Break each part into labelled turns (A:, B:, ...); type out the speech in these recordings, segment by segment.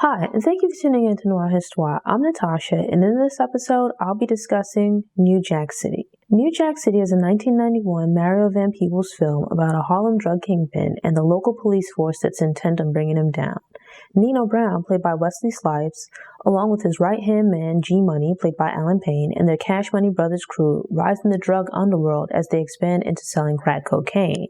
A: Hi, and thank you for tuning in to Noir Histoire. I'm Natasha, and in this episode, I'll be discussing New Jack City. New Jack City is a 1991 Mario Van Peebles film about a Harlem drug kingpin and the local police force that's intent on bringing him down. Nino Brown, played by Wesley Snipes, along with his right-hand man, G Money, played by Alan Payne, and their Cash Money Brothers crew rise in the drug underworld as they expand into selling crack cocaine.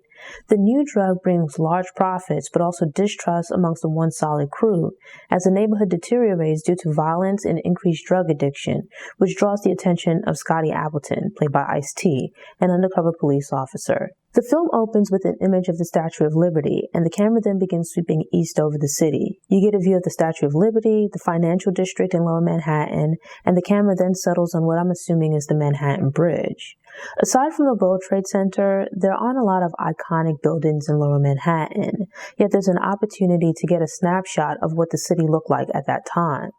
A: The new drug brings large profits, but also distrust amongst the once solid crew, as the neighborhood deteriorates due to violence and increased drug addiction, which draws the attention of Scotty Appleton, played by Ice-T, an undercover police officer. The film opens with an image of the Statue of Liberty, and the camera then begins sweeping east over the city. You get a view of the Statue of Liberty, the financial district in Lower Manhattan, and the camera then settles on what I'm assuming is the Manhattan Bridge. Aside from the World Trade Center, there aren't a lot of iconic buildings in Lower Manhattan, yet there's an opportunity to get a snapshot of what the city looked like at that time.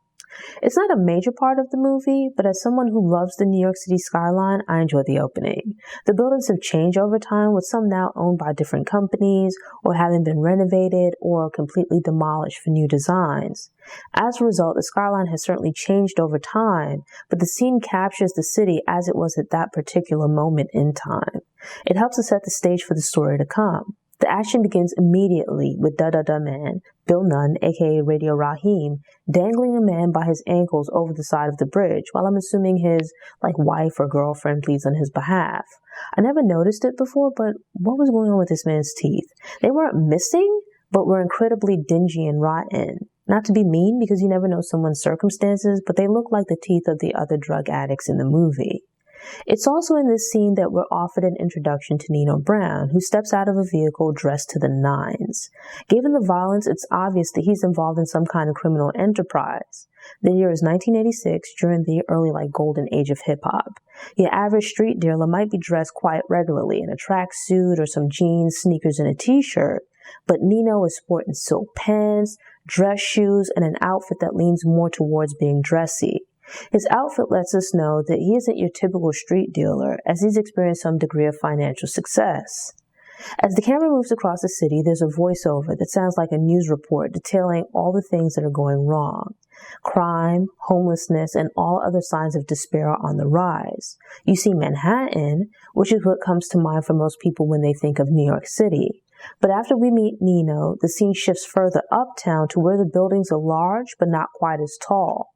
A: It's not a major part of the movie, but as someone who loves the New York City skyline, I enjoy the opening. The buildings have changed over time, with some now owned by different companies, or having been renovated or completely demolished for new designs. As a result, the skyline has certainly changed over time, but the scene captures the city as it was at that particular moment in time. It helps to set the stage for the story to come. The action begins immediately with Da-Da-Da Man, Bill Nunn, aka Radio Raheem, dangling a man by his ankles over the side of the bridge, while I'm assuming his, wife or girlfriend pleads on his behalf. I never noticed it before, but what was going on with this man's teeth? They weren't missing, but were incredibly dingy and rotten. Not to be mean, because you never know someone's circumstances, but they look like the teeth of the other drug addicts in the movie. It's also in this scene that we're offered an introduction to Nino Brown, who steps out of a vehicle dressed to the nines. Given the violence, it's obvious that he's involved in some kind of criminal enterprise. The year is 1986, during the early golden age of hip-hop. Your average street dealer might be dressed quite regularly in a tracksuit or some jeans, sneakers, and a t-shirt, but Nino is sporting silk pants, dress shoes, and an outfit that leans more towards being dressy. His outfit lets us know that he isn't your typical street dealer, as he's experienced some degree of financial success. As the camera moves across the city, there's a voiceover that sounds like a news report detailing all the things that are going wrong. Crime, homelessness, and all other signs of despair are on the rise. You see Manhattan, which is what comes to mind for most people when they think of New York City. But after we meet Nino, the scene shifts further uptown to where the buildings are large but not quite as tall.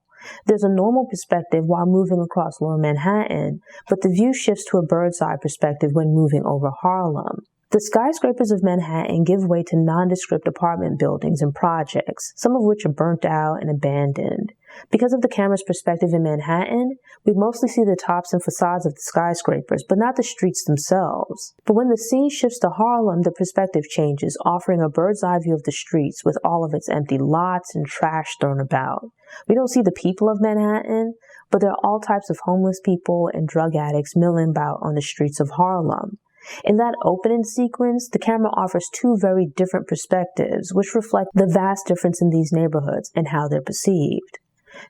A: There's a normal perspective while moving across Lower Manhattan, but the view shifts to a bird's-eye perspective when moving over Harlem. The skyscrapers of Manhattan give way to nondescript apartment buildings and projects, some of which are burnt out and abandoned. Because of the camera's perspective in Manhattan, we mostly see the tops and facades of the skyscrapers, but not the streets themselves. But when the scene shifts to Harlem, the perspective changes, offering a bird's-eye view of the streets with all of its empty lots and trash thrown about. We don't see the people of Manhattan, but there are all types of homeless people and drug addicts milling about on the streets of Harlem. In that opening sequence, the camera offers two very different perspectives, which reflect the vast difference in these neighborhoods and how they're perceived.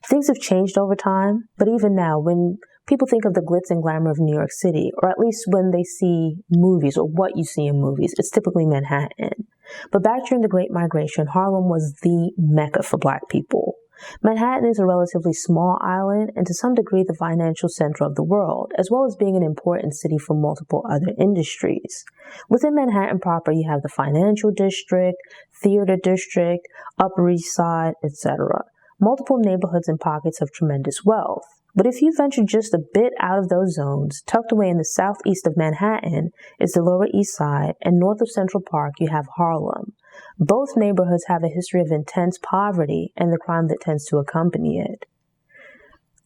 A: Things have changed over time, but even now, when people think of the glitz and glamour of New York City, or at least when they see movies or what you see in movies, it's typically Manhattan. But back during the Great Migration, Harlem was the mecca for Black people. Manhattan is a relatively small island and to some degree the financial center of the world, as well as being an important city for multiple other industries. Within Manhattan proper, you have the financial district, theater district, Upper East Side, etc. Multiple neighborhoods and pockets of tremendous wealth. But if you venture just a bit out of those zones, tucked away in the southeast of Manhattan is the Lower East Side, and north of Central Park you have Harlem. Both neighborhoods have a history of intense poverty and the crime that tends to accompany it.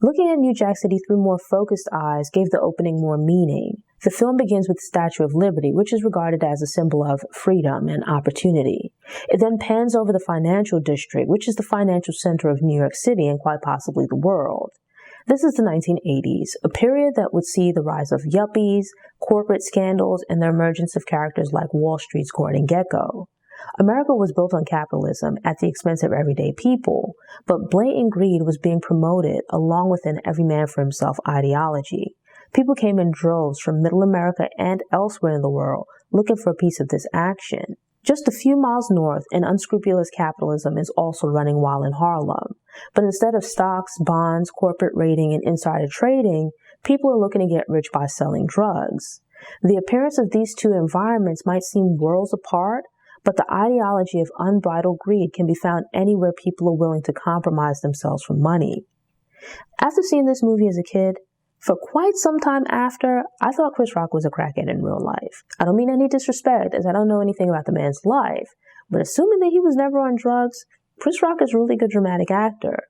A: Looking at New Jack City through more focused eyes gave the opening more meaning. The film begins with the Statue of Liberty, which is regarded as a symbol of freedom and opportunity. It then pans over the financial district, which is the financial center of New York City and quite possibly the world. This is the 1980s, a period that would see the rise of yuppies, corporate scandals, and the emergence of characters like Wall Street's Gordon Gekko. America was built on capitalism at the expense of everyday people, but blatant greed was being promoted along with an every man for himself ideology. People came in droves from Middle America and elsewhere in the world looking for a piece of this action. Just a few miles north, an unscrupulous capitalism is also running wild in Harlem. But instead of stocks, bonds, corporate raiding, and insider trading, people are looking to get rich by selling drugs. The appearance of these two environments might seem worlds apart, but the ideology of unbridled greed can be found anywhere people are willing to compromise themselves for money. After seeing this movie as a kid, for quite some time after, I thought Chris Rock was a crackhead in real life. I don't mean any disrespect, as I don't know anything about the man's life, but assuming that he was never on drugs, Chris Rock is a really good dramatic actor.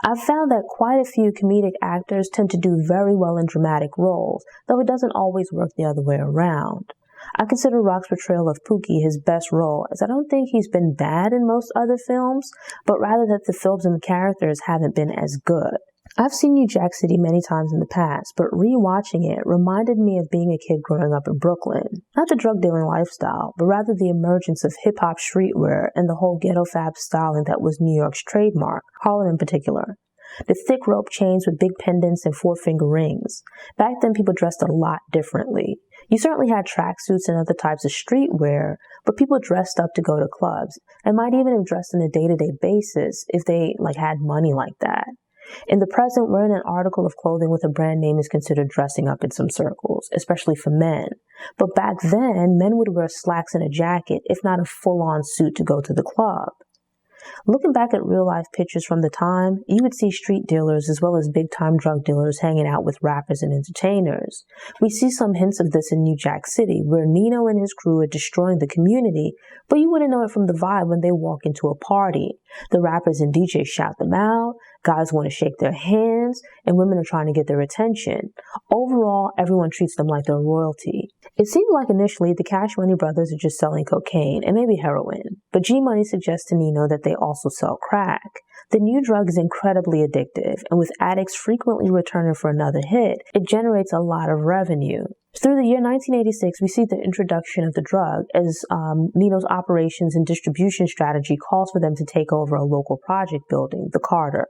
A: I've found that quite a few comedic actors tend to do very well in dramatic roles, though it doesn't always work the other way around. I consider Rock's portrayal of Pookie his best role, as I don't think he's been bad in most other films, but rather that the films and the characters haven't been as good. I've seen New Jack City many times in the past, but rewatching it reminded me of being a kid growing up in Brooklyn. Not the drug dealing lifestyle, but rather the emergence of hip-hop streetwear and the whole ghetto fab styling that was New York's trademark, Harlem in particular. The thick rope chains with big pendants and four-finger rings. Back then, people dressed a lot differently. You certainly had tracksuits and other types of streetwear, but people dressed up to go to clubs, and might even have dressed on a day-to-day basis if they had money like that. In the present, wearing an article of clothing with a brand name is considered dressing up in some circles, especially for men. But back then, men would wear slacks and a jacket, if not a full-on suit to go to the club. Looking back at real-life pictures from the time, you would see street dealers as well as big-time drug dealers hanging out with rappers and entertainers. We see some hints of this in New Jack City, where Nino and his crew are destroying the community, but you wouldn't know it from the vibe when they walk into a party. The rappers and DJs shout them out, guys want to shake their hands, and women are trying to get their attention. Overall, everyone treats them like they're royalty. It seemed like initially the Cash Money brothers are just selling cocaine and maybe heroin, but G Money suggests to Nino that they also sell crack. The new drug is incredibly addictive, and with addicts frequently returning for another hit, it generates a lot of revenue. Through the year 1986, we see the introduction of the drug as Nino's operations and distribution strategy calls for them to take over a local project building, the Carter.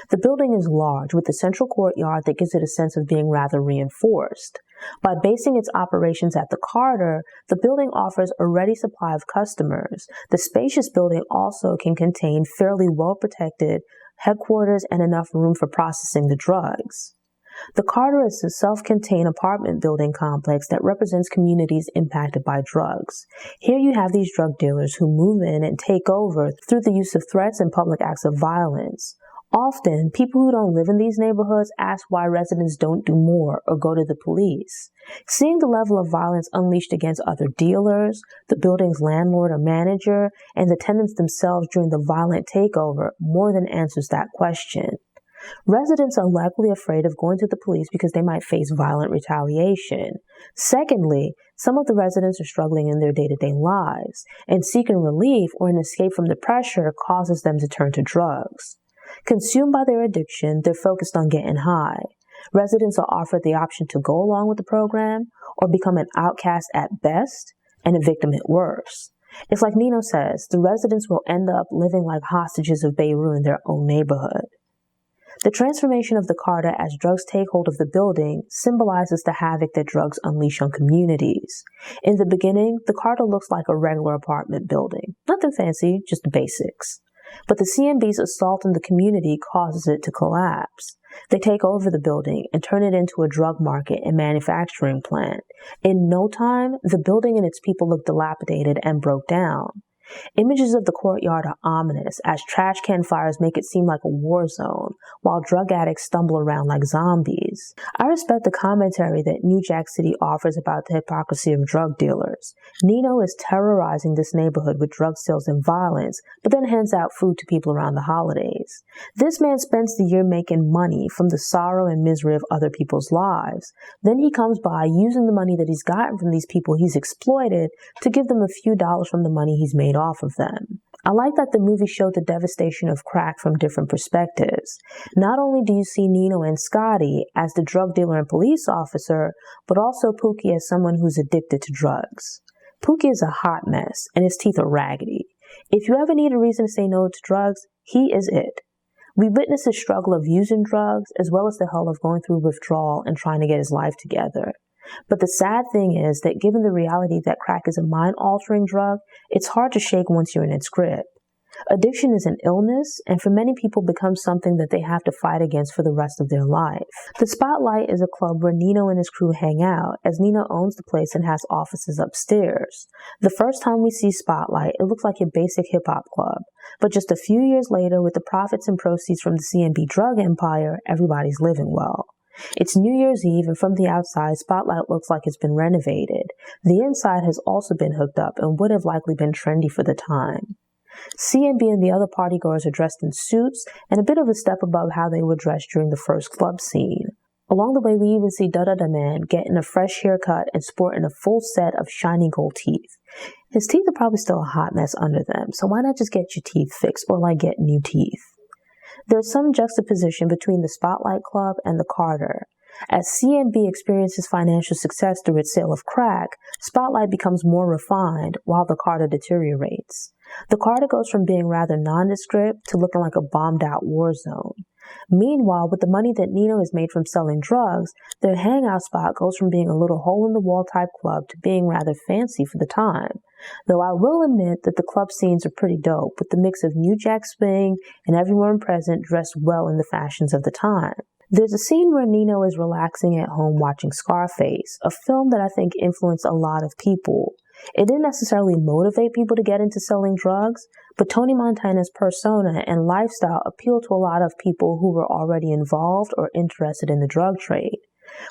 A: The building is large, with a central courtyard that gives it a sense of being rather reinforced. By basing its operations at the Carter, the building offers a ready supply of customers. The spacious building also can contain fairly well-protected headquarters and enough room for processing the drugs. The Carter is a self-contained apartment building complex that represents communities impacted by drugs. Here you have these drug dealers who move in and take over through the use of threats and public acts of violence. Often, people who don't live in these neighborhoods ask why residents don't do more or go to the police. Seeing the level of violence unleashed against other dealers, the building's landlord or manager, and the tenants themselves during the violent takeover more than answers that question. Residents are likely afraid of going to the police because they might face violent retaliation. Secondly, some of the residents are struggling in their day-to-day lives, and seeking relief or an escape from the pressure causes them to turn to drugs. Consumed by their addiction, they're focused on getting high. Residents are offered the option to go along with the program or become an outcast at best and a victim at worst. It's like Nino says, the residents will end up living like hostages of Beirut in their own neighborhood. The transformation of the Carter as drugs take hold of the building symbolizes the havoc that drugs unleash on communities. In the beginning, the Carter looks like a regular apartment building. Nothing fancy, just the basics. But the CMB's assault on the community causes it to collapse. They take over the building and turn it into a drug market and manufacturing plant. In no time, the building and its people look dilapidated and broke down. Images of the courtyard are ominous as trash can fires make it seem like a war zone, while drug addicts stumble around like zombies. I respect the commentary that New Jack City offers about the hypocrisy of drug dealers. Nino is terrorizing this neighborhood with drug sales and violence, but then hands out food to people around the holidays. This man spends the year making money from the sorrow and misery of other people's lives. Then he comes by using the money that he's gotten from these people he's exploited to give them a few dollars from the money he's made off of them. I like that the movie showed the devastation of crack from different perspectives. Not only do you see Nino and Scotty as the drug dealer and police officer, but also Pookie as someone who's addicted to drugs. Pookie is a hot mess, and his teeth are raggedy. If you ever need a reason to say no to drugs, he is it. We witness the struggle of using drugs, as well as the hell of going through withdrawal and trying to get his life together. But the sad thing is that given the reality that crack is a mind-altering drug, it's hard to shake once you're in its grip. Addiction is an illness, and for many people becomes something that they have to fight against for the rest of their life. The Spotlight is a club where Nino and his crew hang out, as Nino owns the place and has offices upstairs. The first time we see Spotlight, it looks like your basic hip-hop club. But just a few years later, with the profits and proceeds from the C&B drug empire, everybody's living well. It's New Year's Eve, and from the outside, Spotlight looks like it's been renovated. The inside has also been hooked up and would have likely been trendy for the time. C&B and the other partygoers are dressed in suits and a bit of a step above how they were dressed during the first club scene. Along the way, we even see Da Man getting a fresh haircut and sporting a full set of shiny gold teeth. His teeth are probably still a hot mess under them, so why not just get your teeth fixed or get new teeth? There's some juxtaposition between the Spotlight Club and the Carter. As C&B experiences financial success through its sale of crack, Spotlight becomes more refined while the Carter deteriorates. The Carter goes from being rather nondescript to looking like a bombed-out war zone. Meanwhile, with the money that Nino has made from selling drugs, their hangout spot goes from being a little hole-in-the-wall type club to being rather fancy for the time. Though I will admit that the club scenes are pretty dope, with the mix of New Jack Swing and everyone present dressed well in the fashions of the time. There's a scene where Nino is relaxing at home watching Scarface, a film that I think influenced a lot of people. It didn't necessarily motivate people to get into selling drugs, but Tony Montana's persona and lifestyle appealed to a lot of people who were already involved or interested in the drug trade.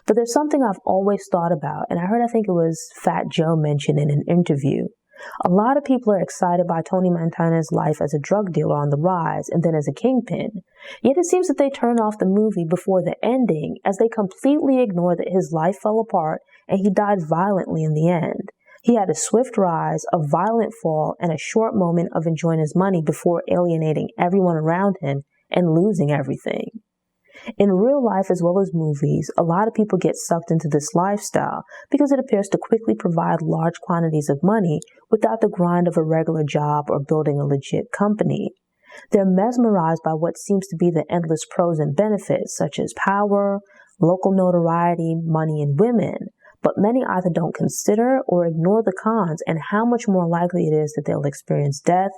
A: But there's something I've always thought about, and I think it was Fat Joe mentioned in an interview. A lot of people are excited by Tony Montana's life as a drug dealer on the rise and then as a kingpin. Yet it seems that they turn off the movie before the ending as they completely ignore that his life fell apart and he died violently in the end. He had a swift rise, a violent fall, and a short moment of enjoying his money before alienating everyone around him and losing everything. In real life as well as movies, a lot of people get sucked into this lifestyle because it appears to quickly provide large quantities of money without the grind of a regular job or building a legit company. They're mesmerized by what seems to be the endless pros and benefits, such as power, local notoriety, money, and women. But many either don't consider or ignore the cons and how much more likely it is that they'll experience death,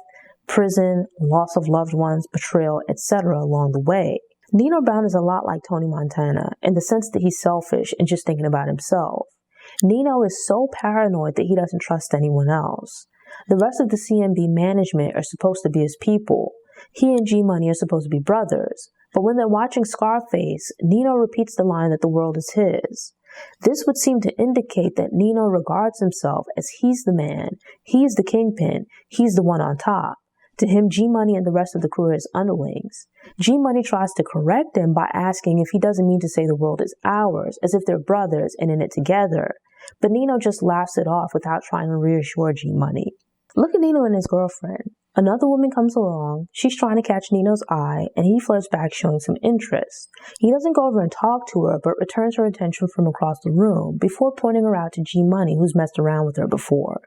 A: prison, loss of loved ones, betrayal, etc. along the way. Nino Brown is a lot like Tony Montana in the sense that he's selfish and just thinking about himself. Nino is so paranoid that he doesn't trust anyone else. The rest of the C&B management are supposed to be his people. He and G Money are supposed to be brothers. But when they're watching Scarface, Nino repeats the line that the world is his. This would seem to indicate that Nino regards himself as he's the man, he's the kingpin, he's the one on top. To him, G Money and the rest of the crew are his underlings. G Money tries to correct him by asking if he doesn't mean to say the world is ours, as if they're brothers and in it together. But Nino just laughs it off without trying to reassure G Money. Look at Nino and his girlfriend. Another woman comes along, she's trying to catch Nino's eye, and he flirts back showing some interest. He doesn't go over and talk to her, but returns her attention from across the room, before pointing her out to G Money, who's messed around with her before.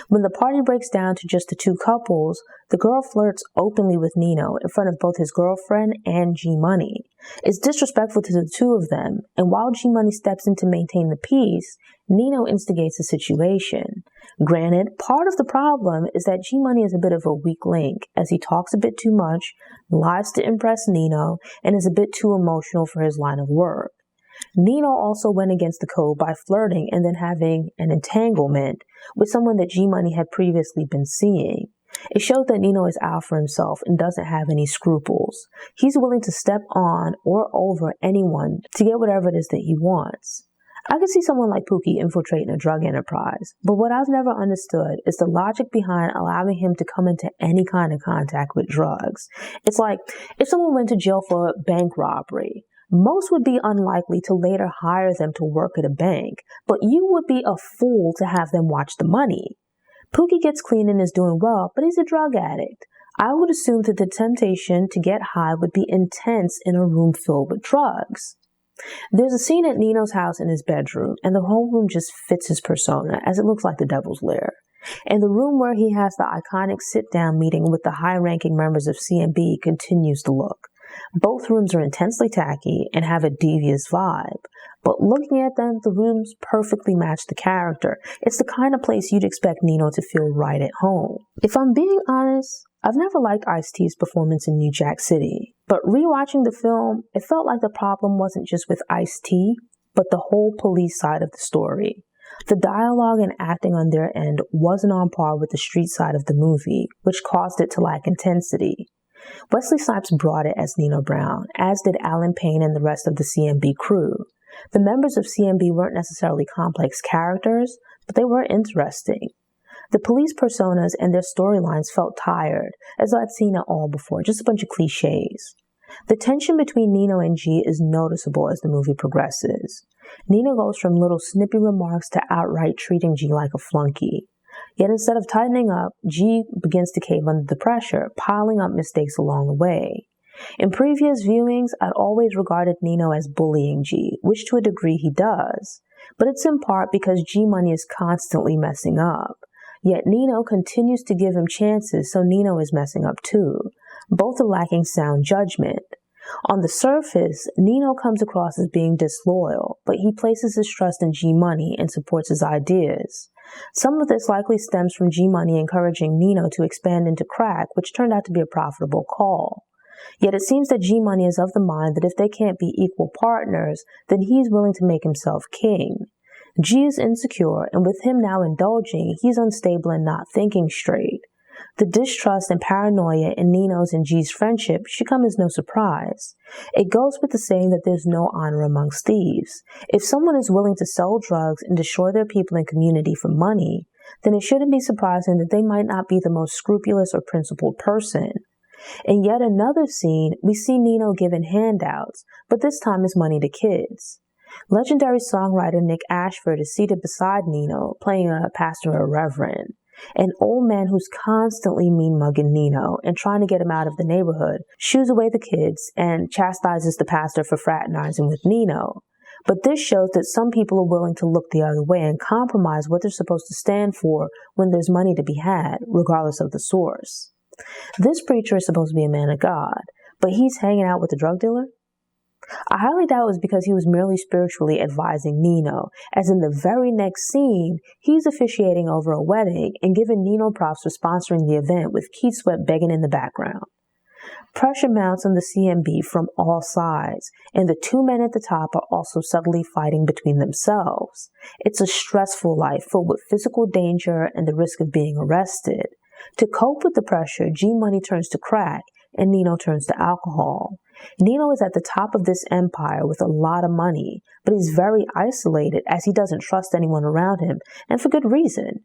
A: When the party breaks down to just the two couples, the girl flirts openly with Nino in front of both his girlfriend and G Money. It's disrespectful to the two of them, and while G Money steps in to maintain the peace, Nino instigates the situation. Granted, part of the problem is that G Money is a bit of a weak link, as he talks a bit too much, lies to impress Nino, and is a bit too emotional for his line of work. Nino also went against the code by flirting and then having an entanglement with someone that G Money had previously been seeing. It shows that Nino is out for himself and doesn't have any scruples. He's willing to step on or over anyone to get whatever it is that he wants. I could see someone like Pookie infiltrating a drug enterprise, but what I've never understood is the logic behind allowing him to come into any kind of contact with drugs. It's like if someone went to jail for bank robbery, most would be unlikely to later hire them to work at a bank, but you would be a fool to have them watch the money. Pookie gets clean and is doing well, but he's a drug addict. I would assume that the temptation to get high would be intense in a room filled with drugs. There's a scene at Nino's house in his bedroom, and the whole room just fits his persona, as it looks like the devil's lair. And the room where he has the iconic sit-down meeting with the high-ranking members of C&B continues to look. Both rooms are intensely tacky and have a devious vibe. But looking at them, the rooms perfectly match the character. It's the kind of place you'd expect Nino to feel right at home. If I'm being honest, I've never liked Ice-T's performance in New Jack City. But rewatching the film, it felt like the problem wasn't just with Ice-T, but the whole police side of the story. The dialogue and acting on their end wasn't on par with the street side of the movie, which caused it to lack intensity. Wesley Snipes brought it as Nino Brown, as did Alan Payne and the rest of the CMB crew. The members of CMB weren't necessarily complex characters, but they were interesting. The police personas and their storylines felt tired, as I'd seen it all before, just a bunch of cliches. The tension between Nino and G is noticeable as the movie progresses. Nino goes from little snippy remarks to outright treating G like a flunky. Yet instead of tightening up, G begins to cave under the pressure, piling up mistakes along the way. In previous viewings, I'd always regarded Nino as bullying G, which to a degree he does. But it's in part because G Money is constantly messing up. Yet Nino continues to give him chances, so Nino is messing up too. Both are lacking sound judgment. On the surface, Nino comes across as being disloyal, but he places his trust in G Money and supports his ideas. Some of this likely stems from G Money encouraging Nino to expand into crack, which turned out to be a profitable call. Yet it seems that G Money is of the mind that if they can't be equal partners, then he's willing to make himself king. G is insecure, and with him now indulging, he's unstable and not thinking straight. The distrust and paranoia in Nino's and G's friendship should come as no surprise. It goes with the saying that there's no honor amongst thieves. If someone is willing to sell drugs and destroy their people and community for money, then it shouldn't be surprising that they might not be the most scrupulous or principled person. In yet another scene, we see Nino giving handouts, but this time it's money to kids. Legendary songwriter Nick Ashford is seated beside Nino, playing a pastor or reverend. An old man who's constantly mean-mugging Nino and trying to get him out of the neighborhood shoos away the kids and chastises the pastor for fraternizing with Nino. But this shows that some people are willing to look the other way and compromise what they're supposed to stand for when there's money to be had, regardless of the source. This preacher is supposed to be a man of God, but he's hanging out with a drug dealer? I highly doubt it was because he was merely spiritually advising Nino, as in the very next scene, he's officiating over a wedding and giving Nino props for sponsoring the event with Keith Sweat begging in the background. Pressure mounts on the CMB from all sides, and the two men at the top are also subtly fighting between themselves. It's a stressful life filled with physical danger and the risk of being arrested. To cope with the pressure, G Money turns to crack, and Nino turns to alcohol. Nino is at the top of this empire with a lot of money, but he's very isolated as he doesn't trust anyone around him, and for good reason.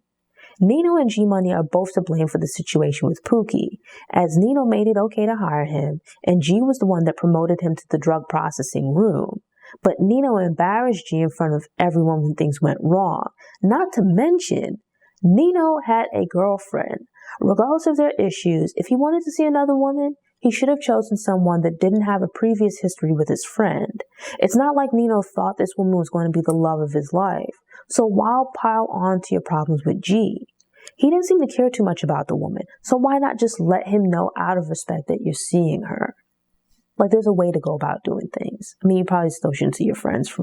A: Nino and G Money are both to blame for the situation with Pookie, as Nino made it okay to hire him, and G was the one that promoted him to the drug processing room. But Nino embarrassed G in front of everyone when things went wrong. Not to mention, Nino had a girlfriend. Regardless of their issues, if he wanted to see another woman, he should have chosen someone that didn't have a previous history with his friend. It's not like Nino thought this woman was going to be the love of his life. So why pile on to your problems with G? He didn't seem to care too much about the woman, so why not just let him know out of respect that you're seeing her? Like, there's a way to go about doing things. I mean, you probably still shouldn't see your friend's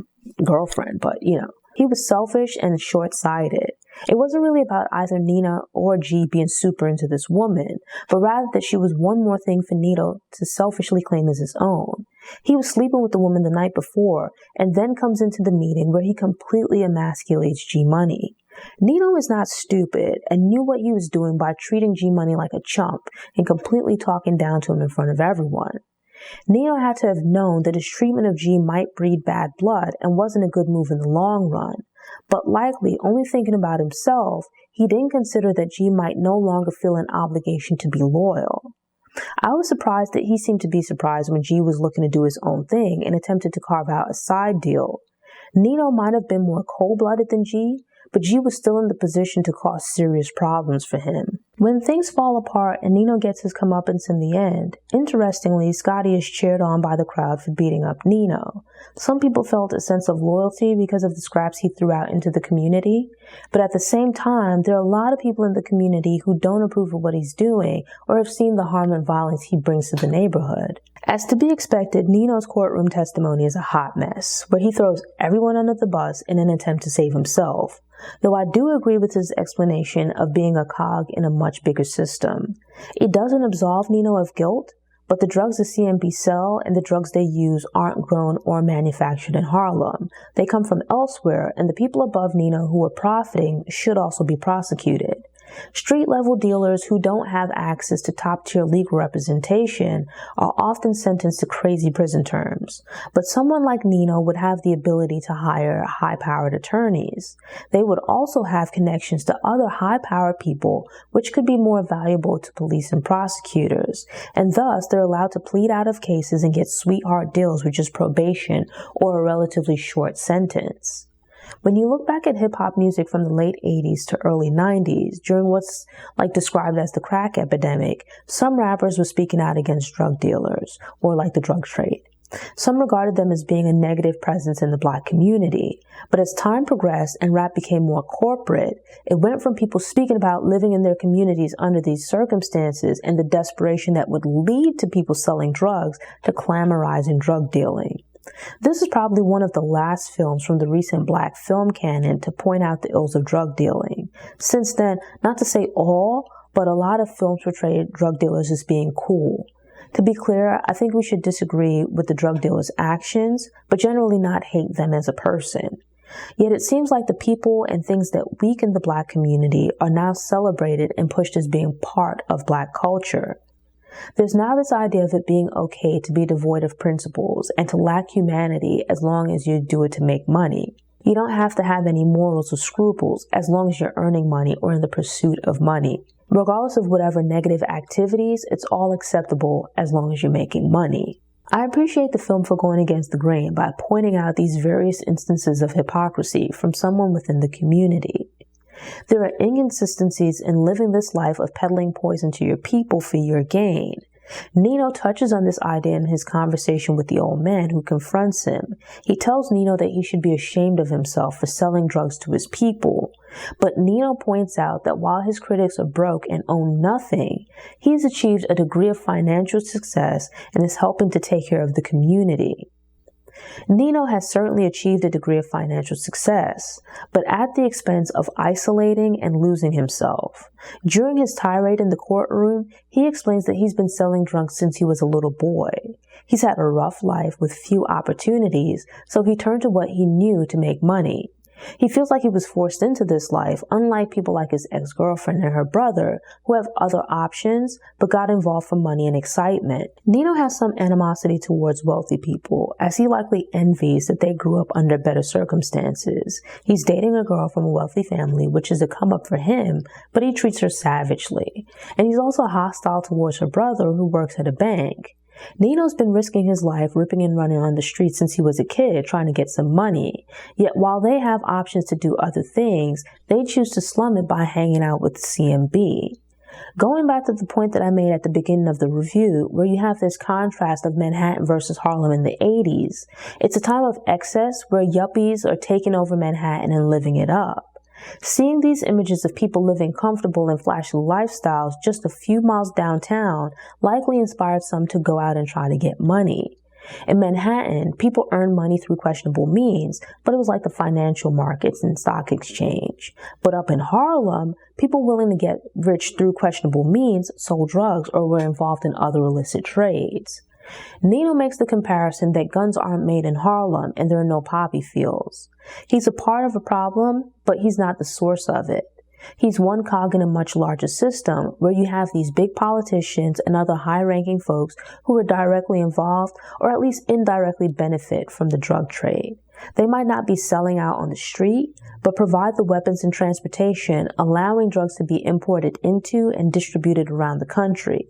A: girlfriend, but, He was selfish and short-sighted. It wasn't really about either Nina or G being super into this woman, but rather that she was one more thing for Nino to selfishly claim as his own. He was sleeping with the woman the night before, and then comes into the meeting where he completely emasculates G Money. Nino is not stupid and knew what he was doing by treating G Money like a chump and completely talking down to him in front of everyone. Nino had to have known that his treatment of G might breed bad blood and wasn't a good move in the long run. But likely, only thinking about himself, he didn't consider that G might no longer feel an obligation to be loyal. I was surprised that he seemed to be surprised when G was looking to do his own thing and attempted to carve out a side deal. Nino might have been more cold-blooded than G, but G was still in the position to cause serious problems for him. When things fall apart and Nino gets his comeuppance in the end, interestingly, Scotty is cheered on by the crowd for beating up Nino. Some people felt a sense of loyalty because of the scraps he threw out into the community, but at the same time, there are a lot of people in the community who don't approve of what he's doing or have seen the harm and violence he brings to the neighborhood. As to be expected, Nino's courtroom testimony is a hot mess, where he throws everyone under the bus in an attempt to save himself. Though I do agree with his explanation of being a cog in a much bigger system. It doesn't absolve Nino of guilt, but the drugs the CMB sell and the drugs they use aren't grown or manufactured in Harlem. They come from elsewhere, and the people above Nino who are profiting should also be prosecuted. Street-level dealers who don't have access to top-tier legal representation are often sentenced to crazy prison terms. But someone like Nino would have the ability to hire high-powered attorneys. They would also have connections to other high-powered people, which could be more valuable to police and prosecutors. And thus, they're allowed to plead out of cases and get sweetheart deals with just probation or a relatively short sentence. When you look back at hip-hop music from the late 80s to early 90s, during what's described as the crack epidemic, some rappers were speaking out against drug dealers, or the drug trade. Some regarded them as being a negative presence in the black community. But as time progressed and rap became more corporate, it went from people speaking about living in their communities under these circumstances and the desperation that would lead to people selling drugs to glamorizing drug dealing. This is probably one of the last films from the recent black film canon to point out the ills of drug dealing. Since then, not to say all, but a lot of films portray drug dealers as being cool. To be clear, I think we should disagree with the drug dealers' actions, but generally not hate them as a person. Yet it seems like the people and things that weaken the black community are now celebrated and pushed as being part of black culture. There's now this idea of it being okay to be devoid of principles and to lack humanity as long as you do it to make money. You don't have to have any morals or scruples as long as you're earning money or in the pursuit of money. Regardless of whatever negative activities, it's all acceptable as long as you're making money. I appreciate the film for going against the grain by pointing out these various instances of hypocrisy from someone within the community. There are inconsistencies in living this life of peddling poison to your people for your gain. Nino touches on this idea in his conversation with the old man who confronts him. He tells Nino that he should be ashamed of himself for selling drugs to his people. But Nino points out that while his critics are broke and own nothing, he's achieved a degree of financial success and is helping to take care of the community. Nino has certainly achieved a degree of financial success, but at the expense of isolating and losing himself. During his tirade in the courtroom, he explains that he's been selling drugs since he was a little boy. He's had a rough life with few opportunities, so he turned to what he knew to make money. He feels like he was forced into this life, unlike people like his ex-girlfriend and her brother, who have other options, but got involved for money and excitement. Nino has some animosity towards wealthy people, as he likely envies that they grew up under better circumstances. He's dating a girl from a wealthy family, which is a come-up for him, but he treats her savagely. And he's also hostile towards her brother, who works at a bank. Nino's been risking his life ripping and running on the streets since he was a kid, trying to get some money. Yet while they have options to do other things, they choose to slum it by hanging out with the CMB. Going back to the point that I made at the beginning of the review, where you have this contrast of Manhattan versus Harlem in the 80s, it's a time of excess where yuppies are taking over Manhattan and living it up. Seeing these images of people living comfortable and flashy lifestyles just a few miles downtown likely inspired some to go out and try to get money. In Manhattan, people earned money through questionable means, but it was like the financial markets and stock exchange. But up in Harlem, people willing to get rich through questionable means sold drugs or were involved in other illicit trades. Nino makes the comparison that guns aren't made in Harlem and there are no poppy fields. He's a part of a problem, but he's not the source of it. He's one cog in a much larger system where you have these big politicians and other high-ranking folks who are directly involved or at least indirectly benefit from the drug trade. They might not be selling out on the street, but provide the weapons and transportation, allowing drugs to be imported into and distributed around the country.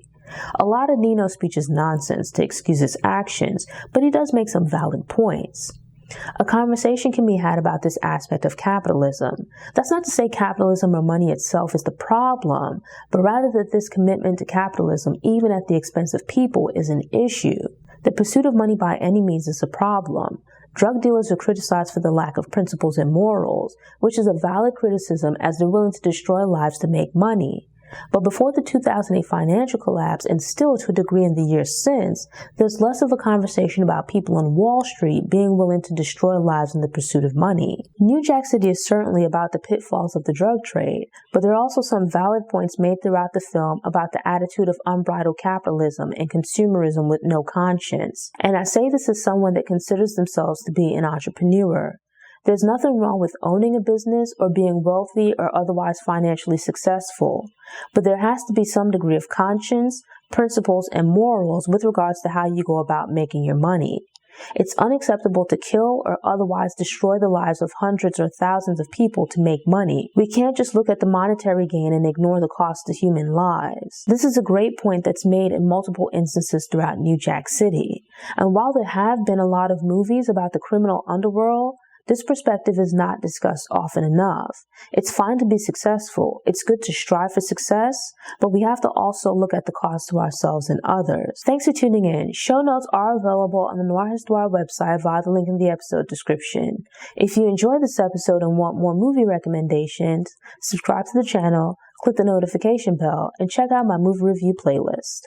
A: A lot of Nino's speech is nonsense to excuse his actions, but he does make some valid points. A conversation can be had about this aspect of capitalism. That's not to say capitalism or money itself is the problem, but rather that this commitment to capitalism, even at the expense of people, is an issue. The pursuit of money by any means is a problem. Drug dealers are criticized for the lack of principles and morals, which is a valid criticism as they're willing to destroy lives to make money. But before the 2008 financial collapse, and still to a degree in the years since, there's less of a conversation about people on Wall Street being willing to destroy lives in the pursuit of money. New Jack City is certainly about the pitfalls of the drug trade, but there are also some valid points made throughout the film about the attitude of unbridled capitalism and consumerism with no conscience. And I say this as someone that considers themselves to be an entrepreneur. There's nothing wrong with owning a business or being wealthy or otherwise financially successful, but there has to be some degree of conscience, principles, and morals with regards to how you go about making your money. It's unacceptable to kill or otherwise destroy the lives of hundreds or thousands of people to make money. We can't just look at the monetary gain and ignore the cost to human lives. This is a great point that's made in multiple instances throughout New Jack City. And while there have been a lot of movies about the criminal underworld, this perspective is not discussed often enough. It's fine to be successful. It's good to strive for success, but we have to also look at the cost to ourselves and others. Thanks for tuning in. Show notes are available on the Noir Histoire website via the link in the episode description. If you enjoyed this episode and want more movie recommendations, subscribe to the channel, click the notification bell, and check out my movie review playlist.